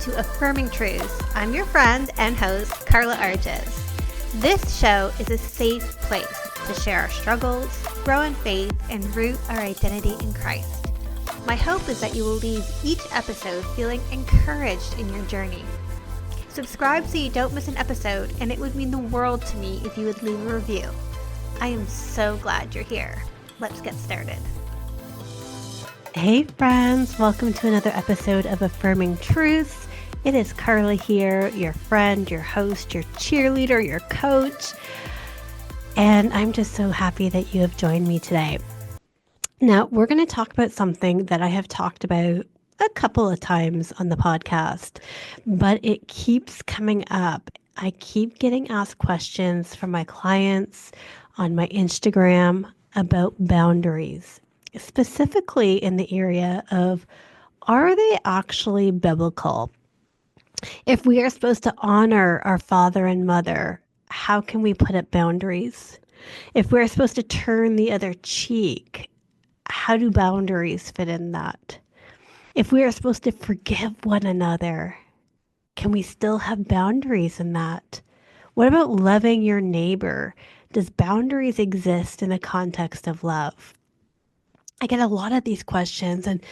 to Affirming Truths. I'm your friend and host, Carla Arges. This show is a safe place to share our struggles, grow in faith, and root our identity in Christ. My hope is that you will leave each episode feeling encouraged in your journey. Subscribe so you don't miss an episode, and it would mean the world to me if you would leave a review. I am so glad you're here. Let's get started. Hey friends, welcome to another episode of Affirming Truths. It is Carla here, your friend, your host, your cheerleader, your coach, and I'm just so happy that you have joined me today. Now, we're going to talk about something that I have talked about a couple of times on the podcast, but it keeps coming up. I keep getting asked questions from my clients on my Instagram about boundaries, specifically in the area of, are they actually biblical? If we are supposed to honor our father and mother, how can we put up boundaries? If we're supposed to turn the other cheek, how do boundaries fit in that? If we are supposed to forgive one another, can we still have boundaries in that? What about loving your neighbor? Does boundaries exist in the context of love? I get a lot of these questions, and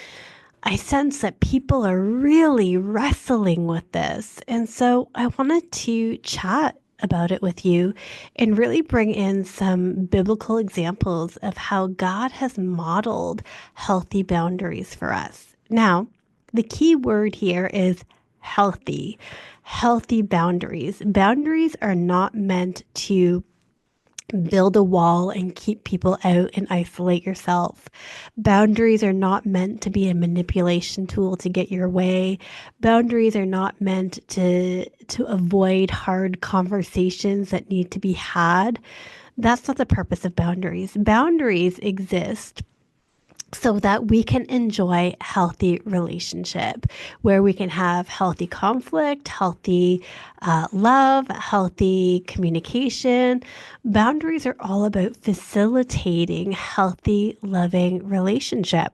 I sense that people are really wrestling with this. And so I wanted to chat about it with you and really bring in some biblical examples of how God has modeled healthy boundaries for us. Now, the key word here is healthy. Healthy boundaries. Boundaries are not meant to build a wall and keep people out and isolate yourself. Boundaries are not meant to be a manipulation tool to get your way. Boundaries are not meant to avoid hard conversations that need to be had. That's not the purpose of boundaries. Boundaries exist so that we can enjoy healthy relationship where we can have healthy conflict, healthy love, healthy communication. Boundaries are all about facilitating healthy, loving relationship.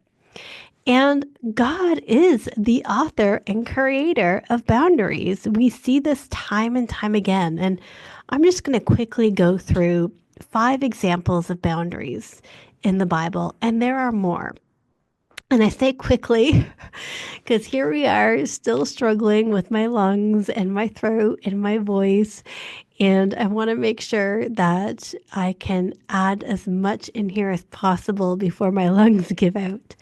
And God is the author and creator of boundaries. We see this time and time again. And I'm just going to quickly go through 5 examples of boundaries in the Bible, and there are more. And I say quickly because here we are still struggling with my lungs and my throat and my voice, and I want to make sure that I can add as much in here as possible before my lungs give out.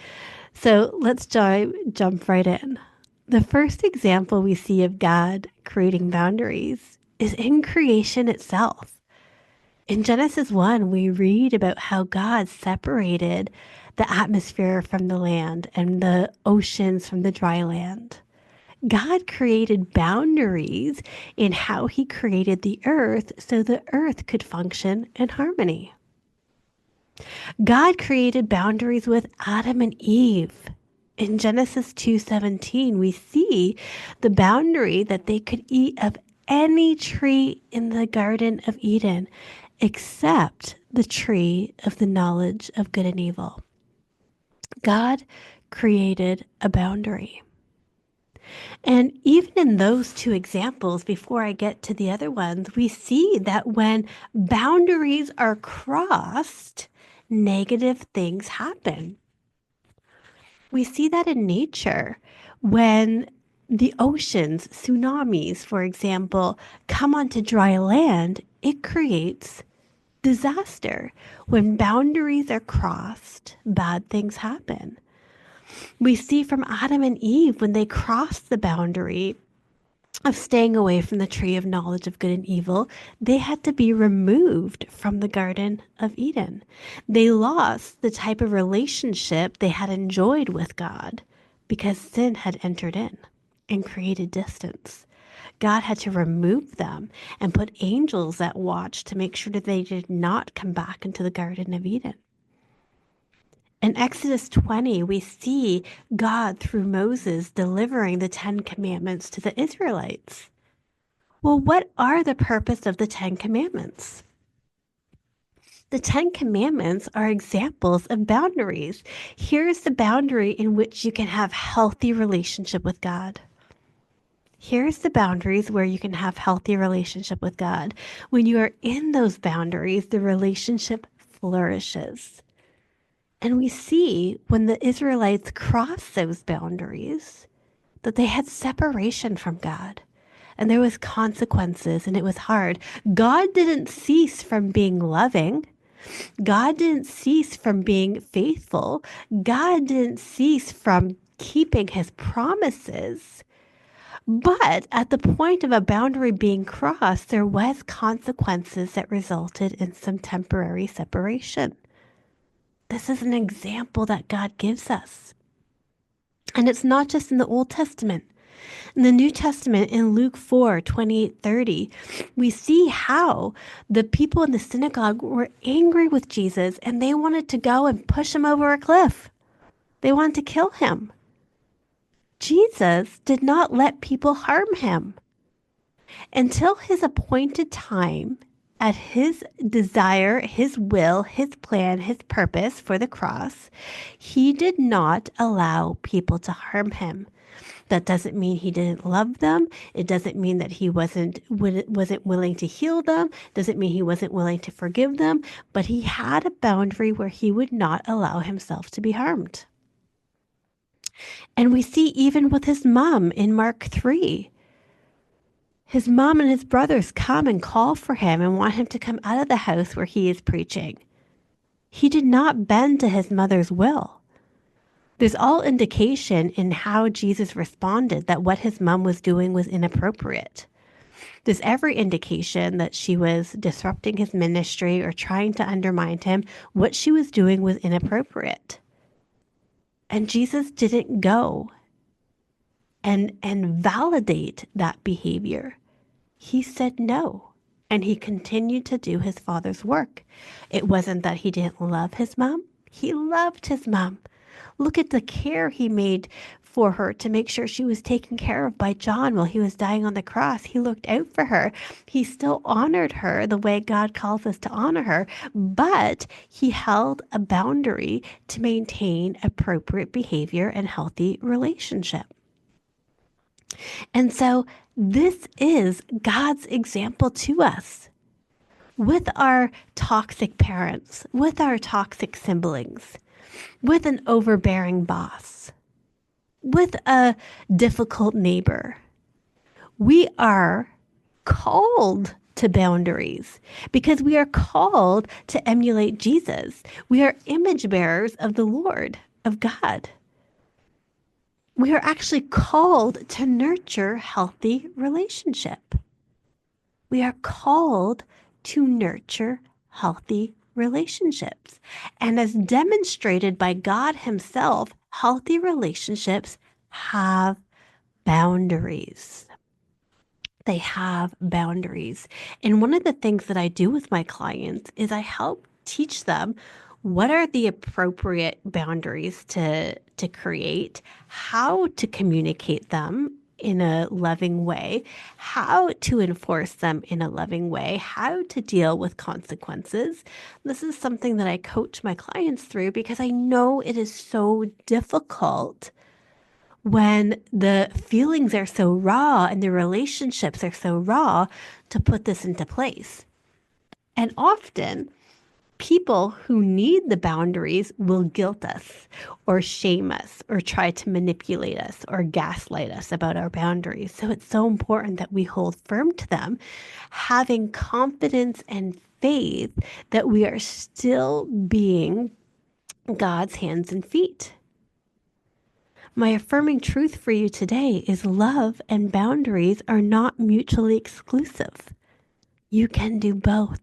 So let's jump right in. The first example we see of God creating boundaries is in creation itself. In Genesis 1, we read about how God separated the atmosphere from the land and the oceans from the dry land. God created boundaries in how he created the earth so the earth could function in harmony. God created boundaries with Adam and Eve. In Genesis 2:17, we see the boundary that they could eat of any tree in the Garden of Eden except the tree of the knowledge of good and evil. God created a boundary. And even in those 2 examples, before I get to the other ones, we see that when boundaries are crossed, negative things happen. We see that in nature when the oceans, tsunamis, for example, come onto dry land, it creates disaster. When boundaries are crossed, bad things happen. We see from Adam and Eve when they crossed the boundary of staying away from the tree of knowledge of good and evil, they had to be removed from the Garden of Eden. They lost the type of relationship they had enjoyed with God because sin had entered in and created distance. God had to remove them and put angels that watched to make sure that they did not come back into the Garden of Eden. In Exodus 20, we see God through Moses delivering the 10 commandments to the Israelites. Well, what are the purpose of the 10 commandments? The 10 commandments are examples of boundaries. Here's the boundary in which you can have healthy relationship with God. Here's the boundaries where you can have healthy relationship with God. When you are in those boundaries, the relationship flourishes. And we see when the Israelites crossed those boundaries that they had separation from God. And there was consequences and it was hard. God didn't cease from being loving. God didn't cease from being faithful. God didn't cease from keeping his promises. But at the point of a boundary being crossed, there was consequences that resulted in some temporary separation. This is an example that God gives us. And it's not just in the Old Testament. In the New Testament, in Luke 4:28-30, we see how the people in the synagogue were angry with Jesus and they wanted to go and push him over a cliff. They wanted to kill him. Jesus did not let people harm him. Until his appointed time, at his desire, his will, his plan, his purpose for the cross, he did not allow people to harm him. That doesn't mean he didn't love them. It doesn't mean that he wasn't willing to heal them. Doesn't mean he wasn't willing to forgive them. But he had a boundary where he would not allow himself to be harmed. And we see even with his mom in Mark 3. His mom and his brothers come and call for him and want him to come out of the house where he is preaching. He did not bend to his mother's will. There's all indication in how Jesus responded that what his mom was doing was inappropriate. There's every indication that she was disrupting his ministry or trying to undermine him. What she was doing was inappropriate. And Jesus didn't go and validate that behavior. He said no. And he continued to do his father's work. It wasn't that he didn't love his mom. He loved his mom. Look at the care he made for her to make sure she was taken care of by John while he was dying on the cross. He looked out for her. He still honored her the way God calls us to honor her, but he held a boundary to maintain appropriate behavior and healthy relationship. And so this is God's example to us. With our toxic parents, with our toxic siblings, with an overbearing boss, with a difficult neighbor, we are called to boundaries because we are called to emulate Jesus. We are image bearers of the Lord, of God. We are actually called to nurture healthy relationship. We are called to nurture healthy relationships. And as demonstrated by God himself, healthy relationships have boundaries. They have boundaries. And one of the things that I do with my clients is I help teach them what are the appropriate boundaries to create, how to communicate them in a loving way, how to enforce them in a loving way, how to deal with consequences. This is something that I coach my clients through because I know it is so difficult when the feelings are so raw and the relationships are so raw to put this into place. And often, people who need the boundaries will guilt us or shame us or try to manipulate us or gaslight us about our boundaries. So it's so important that we hold firm to them, having confidence and faith that we are still being God's hands and feet. My affirming truth for you today is love and boundaries are not mutually exclusive. You can do both.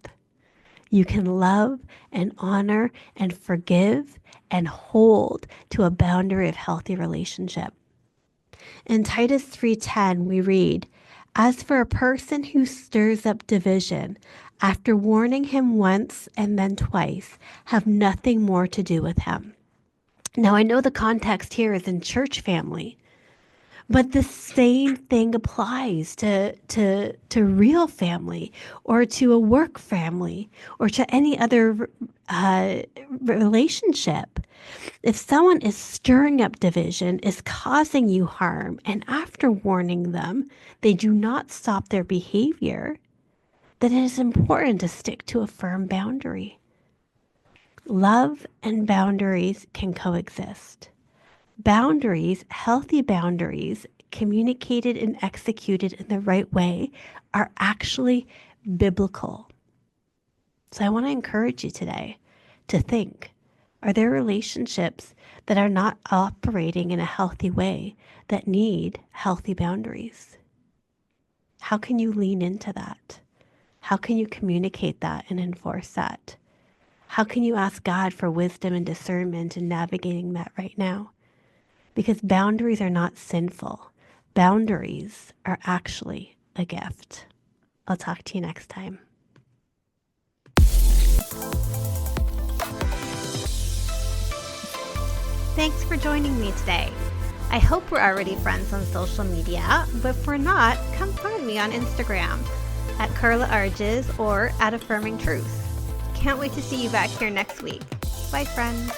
You can love and honor and forgive and hold to a boundary of healthy relationship. In Titus 3:10, we read, "As for a person who stirs up division, after warning him once and then twice, have nothing more to do with him." Now, I know the context here is in church family, But the same thing applies to real family, or to a work family, or to any other relationship. If someone is stirring up division, is causing you harm, and after warning them, they do not stop their behavior, then it is important to stick to a firm boundary. Love and boundaries can coexist. Boundaries, healthy boundaries, communicated and executed in the right way, are actually biblical. So I want to encourage you today to think, are there relationships that are not operating in a healthy way that need healthy boundaries? How can you lean into that? How can you communicate that and enforce that? How can you ask God for wisdom and discernment in navigating that right now? Because boundaries are not sinful. Boundaries are actually a gift. I'll talk to you next time. Thanks for joining me today. I hope we're already friends on social media, but if we're not, come find me on Instagram at Carla Arges or at Affirming Truth. Can't wait to see you back here next week. Bye, friends.